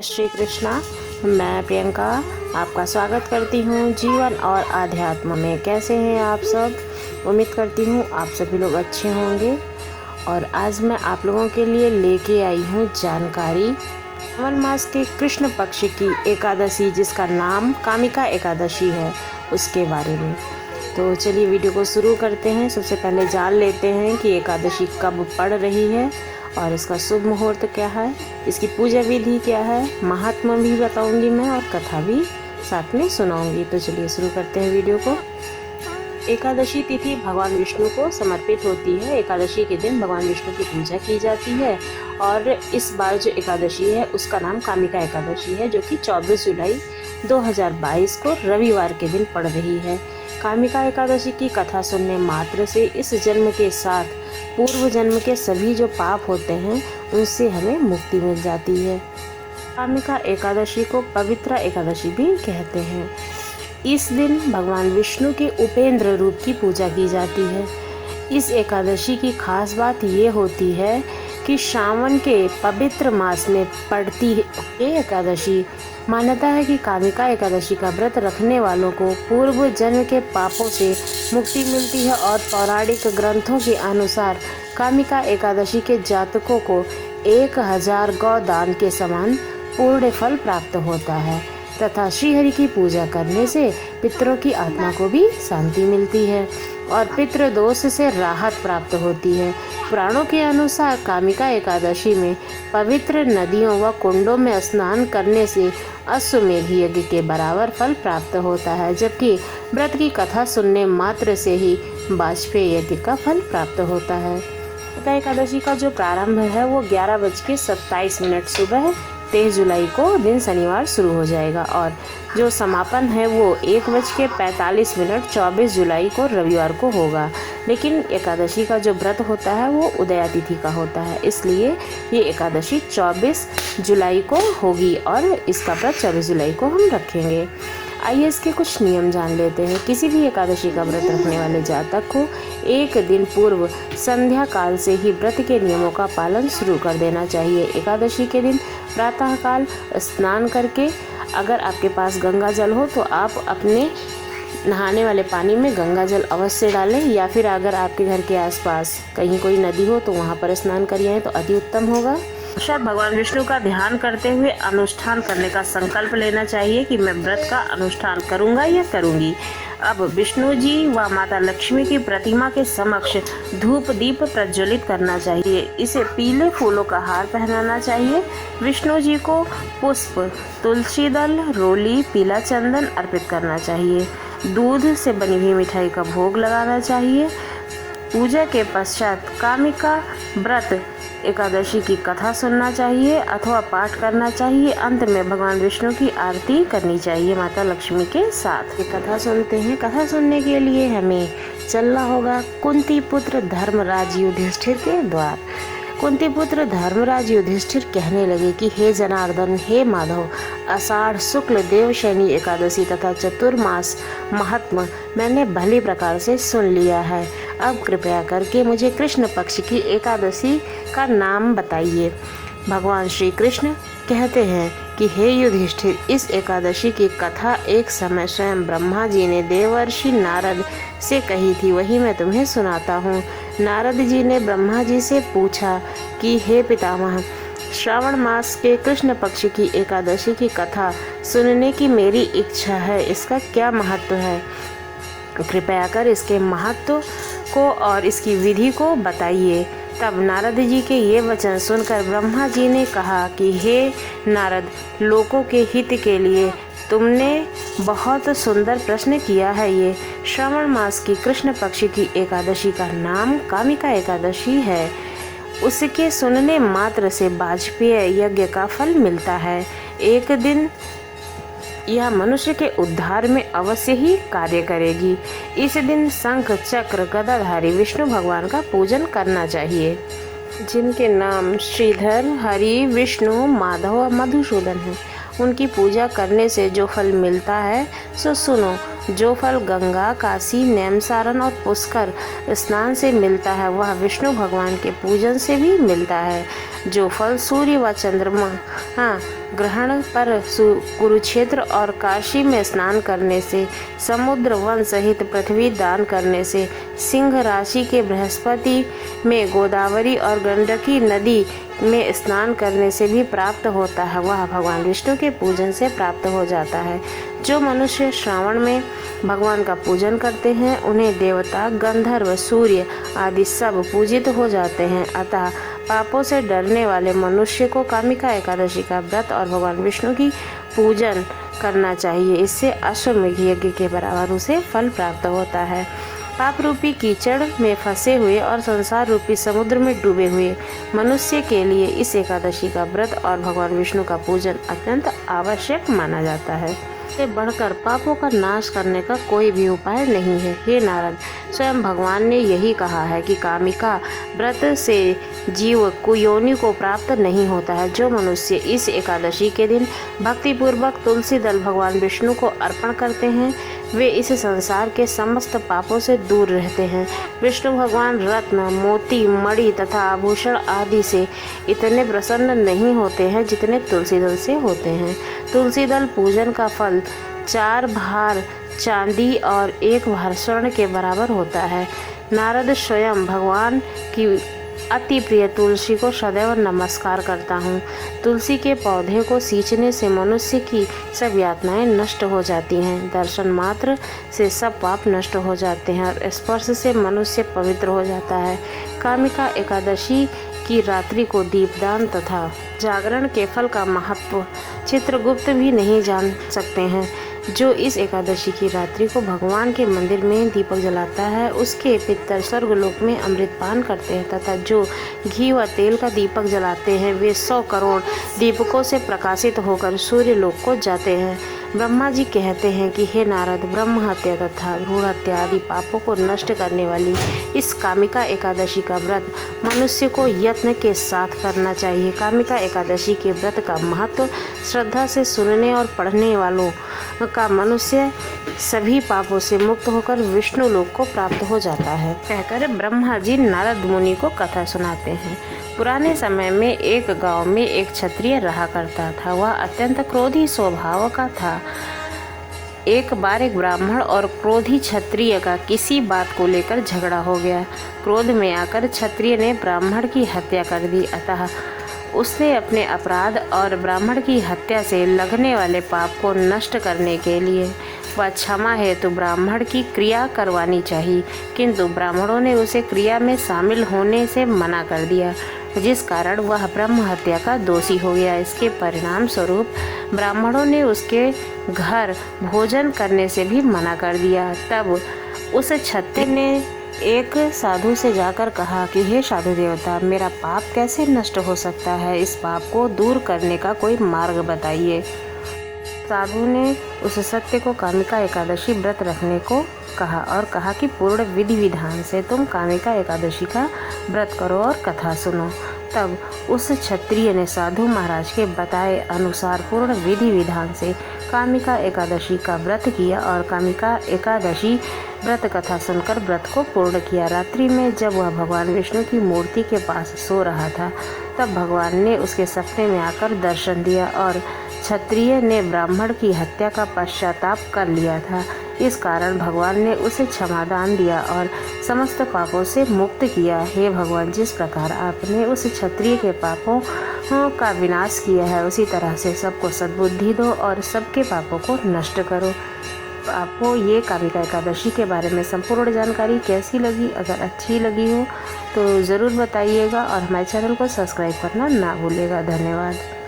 श्री कृष्णा। मैं प्रियंका आपका स्वागत करती हूँ जीवन और आध्यात्म में। कैसे हैं आप सब? उम्मीद करती हूँ आप सभी लोग अच्छे होंगे। और आज मैं आप लोगों के लिए लेके आई हूँ जानकारी श्रावण मास के कृष्ण पक्ष की एकादशी, जिसका नाम कामिका एकादशी है, उसके बारे में। तो चलिए वीडियो को शुरू करते हैं। सबसे पहले जान लेते हैं कि एकादशी कब पड़ रही है और इसका शुभ मुहूर्त क्या है, इसकी पूजा विधि क्या है, महात्मा भी बताऊंगी मैं और कथा भी साथ में सुनाऊंगी। तो चलिए शुरू करते हैं वीडियो को। एकादशी तिथि भगवान विष्णु को समर्पित होती है। एकादशी के दिन भगवान विष्णु की पूजा की जाती है और इस बार जो एकादशी है उसका नाम कामिका एकादशी है, जो कि 24 जुलाई 2022 को रविवार के दिन पड़ रही है। कामिका एकादशी की कथा सुनने मात्र से इस जन्म के साथ पूर्व जन्म के सभी जो पाप होते हैं उनसे हमें मुक्ति मिल जाती है। कामिका एकादशी को पवित्र एकादशी भी कहते हैं। इस दिन भगवान विष्णु के उपेंद्र रूप की पूजा की जाती है। इस एकादशी की खास बात ये होती है कि श्रावण के पवित्र मास में पड़ती है ये एकादशी। मान्यता है कि कामिका एकादशी का व्रत रखने वालों को पूर्व जन्म के पापों से मुक्ति मिलती है और पौराणिक ग्रंथों के अनुसार कामिका एकादशी के जातकों को 1000 गौदान के समान पूर्ण फल प्राप्त होता है तथा श्रीहरि की पूजा करने से पितरों की आत्मा को भी शांति मिलती है और पितृदोष से राहत प्राप्त होती है। पुराणों के अनुसार कामिका एकादशी में पवित्र नदियों व कुंडों में स्नान करने से अश्वमेध यज्ञ के बराबर फल प्राप्त होता है, जबकि व्रत की कथा सुनने मात्र से ही वाजपेयी यज्ञ का फल प्राप्त होता है। कामिका एकादशी का जो प्रारंभ है वो 11:27 सुबह 23 जुलाई को दिन शनिवार शुरू हो जाएगा और जो समापन है वो 1:45 24 जुलाई को रविवार को होगा। लेकिन एकादशी का जो व्रत होता है वो उदया तिथि का होता है, इसलिए ये एकादशी 24 जुलाई को होगी और इसका व्रत 24 जुलाई को हम रखेंगे। आइए इसके कुछ नियम जान लेते हैं। किसी भी एकादशी का व्रत रखने वाले जातक को एक दिन पूर्व संध्या काल से ही व्रत के नियमों का पालन शुरू कर देना चाहिए। एकादशी के दिन प्रातःकाल स्नान करके, अगर आपके पास गंगा जल हो तो आप अपने नहाने वाले पानी में गंगा जल अवश्य डालें, या फिर अगर आपके घर के आसपास कहीं कोई नदी हो तो वहाँ पर स्नान करिए तो अति उत्तम होगा। शायद भगवान विष्णु का ध्यान करते हुए अनुष्ठान करने का संकल्प लेना चाहिए कि मैं व्रत का अनुष्ठान करूंगा या करूंगी। अब विष्णु जी व माता लक्ष्मी की प्रतिमा के समक्ष धूप दीप प्रज्वलित करना चाहिए। इसे पीले फूलों का हार पहनाना चाहिए। विष्णु जी को पुष्प, तुलसी दल, रोली, पीला चंदन अर्पित करना चाहिए। दूध से बनी हुई मिठाई का भोग लगाना चाहिए। पूजा के पश्चात कामिका व्रत एकादशी की कथा सुनना चाहिए अथवा पाठ करना चाहिए। अंत में भगवान विष्णु की आरती करनी चाहिए माता लक्ष्मी के साथ। ये कथा सुनते हैं। कथा सुनने के लिए हमें चलना होगा कुंती पुत्र धर्मराज युधिष्ठिर के द्वार। कुंती पुत्र धर्मराज युधिष्ठिर कहने लगे कि हे जनार्दन, हे माधव, आषाढ़ शुक्ल देवशयनी एकादशी तथा चतुर्मास महात्मा मैंने भली प्रकार से सुन लिया है। अब कृपया करके मुझे कृष्ण पक्ष की एकादशी का नाम बताइए। भगवान श्री कृष्ण कहते हैं कि हे युधिष्ठिर, इस एकादशी की कथा एक समय स्वयं ब्रह्मा जी ने देवर्षि नारद से कही थी, वही मैं तुम्हें सुनाता हूँ। नारद जी ने ब्रह्मा जी से पूछा कि हे पितामह, श्रावण मास के कृष्ण पक्ष की एकादशी की कथा सुनने की मेरी इच्छा है, इसका क्या महत्व है? कृपया कर इसके महत्व को और इसकी विधि को बताइए। तब नारद जी के ये वचन सुनकर ब्रह्मा जी ने कहा कि हे नारद, लोकों के हित के लिए तुमने बहुत सुंदर प्रश्न किया है। ये श्रावण मास की कृष्ण पक्ष की एकादशी का नाम कामिका एकादशी है। उसके सुनने मात्र से वाजपेयी यज्ञ का फल मिलता है। एक दिन यह मनुष्य के उद्धार में अवश्य ही कार्य करेगी। इस दिन शंख चक्र गदाधारी विष्णु भगवान का पूजन करना चाहिए, जिनके नाम श्रीधर, हरि, विष्णु, माधव और मधुसूदन हैं। उनकी पूजा करने से जो फल मिलता है सो सुनो। जो फल गंगा, काशी, नैमिषारण्य और पुष्कर स्नान से मिलता है वह विष्णु भगवान के पूजन से भी मिलता है। जो फल सूर्य व चंद्रमा ग्रहण पर कुरुक्षेत्र और काशी में स्नान करने से, समुद्र वन सहित पृथ्वी दान करने से, सिंह राशि के बृहस्पति में गोदावरी और गंडकी नदी में स्नान करने से भी प्राप्त होता है वह भगवान विष्णु के पूजन से प्राप्त हो जाता है। जो मनुष्य श्रावण में भगवान का पूजन करते हैं उन्हें देवता, गंधर्व, सूर्य आदि सब पूजित हो जाते हैं। अतः पापों से डरने वाले मनुष्य को कामिका एकादशी का व्रत और भगवान विष्णु की पूजन करना चाहिए। इससे अश्वमेध यज्ञ के बराबर उसे फल प्राप्त होता है। पाप रूपी कीचड़ में फंसे हुए और संसार रूपी समुद्र में डूबे हुए मनुष्य के लिए इस एकादशी का व्रत और भगवान विष्णु का पूजन अत्यंत आवश्यक माना जाता है। से बढ़कर पापों का नाश करने का कोई भी उपाय नहीं है। हे नारद, स्वयं भगवान ने यही कहा है कि कामिका व्रत से जीव कुयोनि को प्राप्त नहीं होता है। जो मनुष्य इस एकादशी के दिन भक्तिपूर्वक तुलसी दल भगवान विष्णु को अर्पण करते हैं वे इस संसार के समस्त पापों से दूर रहते हैं। विष्णु भगवान रत्न, मोती, मणि तथा आभूषण आदि से इतने प्रसन्न नहीं होते हैं जितने तुलसी दल से होते हैं। तुलसी दल पूजन का फल 4 भार चांदी और 1 भार स्वर्ण के बराबर होता है। नारद स्वयं भगवान की अति प्रिय तुलसी को सदैव नमस्कार करता हूँ। तुलसी के पौधे को सींचने से मनुष्य की सब यातनाएं नष्ट हो जाती हैं। दर्शन मात्र से सब पाप नष्ट हो जाते हैं और स्पर्श से मनुष्य पवित्र हो जाता है। कामिका एकादशी की रात्रि को दीपदान तथा जागरण के फल का महत्व चित्रगुप्त भी नहीं जान सकते हैं। जो इस एकादशी की रात्रि को भगवान के मंदिर में दीपक जलाता है उसके पितर स्वर्गलोक में अमृत पान करते हैं तथा जो घी व तेल का दीपक जलाते हैं वे 100 करोड़ दीपकों से प्रकाशित होकर सूर्य लोक को जाते हैं। ब्रह्मा जी कहते हैं कि हे नारद, ब्रह्म हत्या तथा भ्रूण हत्या आदि पापों को नष्ट करने वाली इस कामिका एकादशी का व्रत मनुष्य को यत्न के साथ करना चाहिए। कामिका एकादशी के व्रत का महत्व श्रद्धा से सुनने और पढ़ने वालों का मनुष्य सभी पापों से मुक्त होकर विष्णु लोक को प्राप्त हो जाता है कहकर ब्रह्मा जी नारद मुनि को कथा सुनाते हैं। पुराने समय में एक गांव में एक क्षत्रिय रहा करता था। वह अत्यंत क्रोधी स्वभाव का था। एक बार एक ब्राह्मण और क्रोधी क्षत्रिय का किसी बात को लेकर झगड़ा हो गया। क्रोध में आकर क्षत्रिय ने ब्राह्मण की हत्या कर दी। अतः उसने अपने अपराध और ब्राह्मण की हत्या से लगने वाले पाप को नष्ट करने के लिए वह क्षमा हेतु ब्राह्मण की क्रिया करवानी चाहिए, किंतु ब्राह्मणों ने उसे क्रिया में शामिल होने से मना कर दिया, जिस कारण वह ब्रह्म हत्या का दोषी हो गया। इसके परिणाम स्वरूप ब्राह्मणों ने उसके घर भोजन करने से भी मना कर दिया। तब उस क्षत्रिय ने एक साधु से जाकर कहा कि हे साधु देवता, मेरा पाप कैसे नष्ट हो सकता है? इस पाप को दूर करने का कोई मार्ग बताइए। साधु ने उस सत्य को कामिका एकादशी व्रत रखने को कहा और कहा कि पूर्ण विधि विधान से तुम कामिका एकादशी का व्रत करो और कथा सुनो। तब उस क्षत्रिय ने साधु महाराज के बताए अनुसार पूर्ण विधि विधान से कामिका एकादशी का व्रत किया और कामिका एकादशी व्रत कथा सुनकर व्रत को पूर्ण किया। रात्रि में जब वह भगवान विष्णु की मूर्ति के पास सो रहा था तब भगवान ने उसके सपने में आकर दर्शन दिया और क्षत्रिय ने ब्राह्मण की हत्या का पश्चाताप कर लिया था। इस कारण भगवान ने उसे क्षमादान दिया और समस्त पापों से मुक्त किया। हे भगवान, जिस प्रकार आपने उस क्षत्रिय के पापों का विनाश किया है उसी तरह से सबको सद्बुद्धि दो और सबके पापों को नष्ट करो। आपको ये कामिका एकादशी के बारे में संपूर्ण जानकारी कैसी लगी? अगर अच्छी लगी हो तो ज़रूर बताइएगा और हमारे चैनल को सब्सक्राइब करना ना भूलिएगा। धन्यवाद।